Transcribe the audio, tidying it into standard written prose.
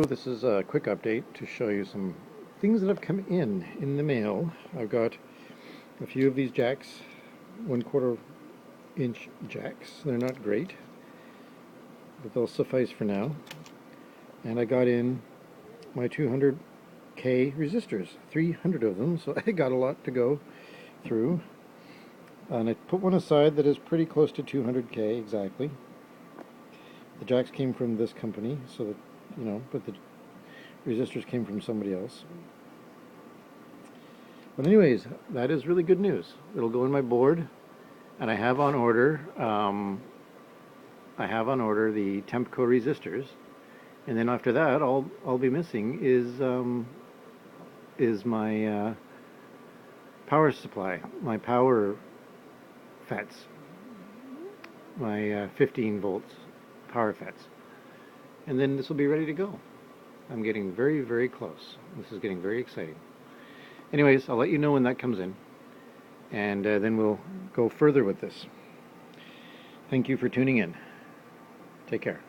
This is a quick update to show you some things that have come in the mail. I've got a few of these jacks, 1/4 inch jacks. They're not great, but they'll suffice for now. And I got in my 200K resistors, 300 of them, so I got a lot to go through. And I put one aside that is pretty close to 200K exactly. The jacks came from this company, so that, but the resistors came from somebody else. But anyways, that is really good news. It'll go in my board, and I have on order the Tempco resistors, and then after that, all I'll be missing is my power supply, my power FETs, my 15 volts power FETs, and then this will be ready to go. I'm getting very, very close. This is getting very exciting. Anyways, I'll let you know when that comes in, and then we'll go further with this. Thank you for tuning in. Take care.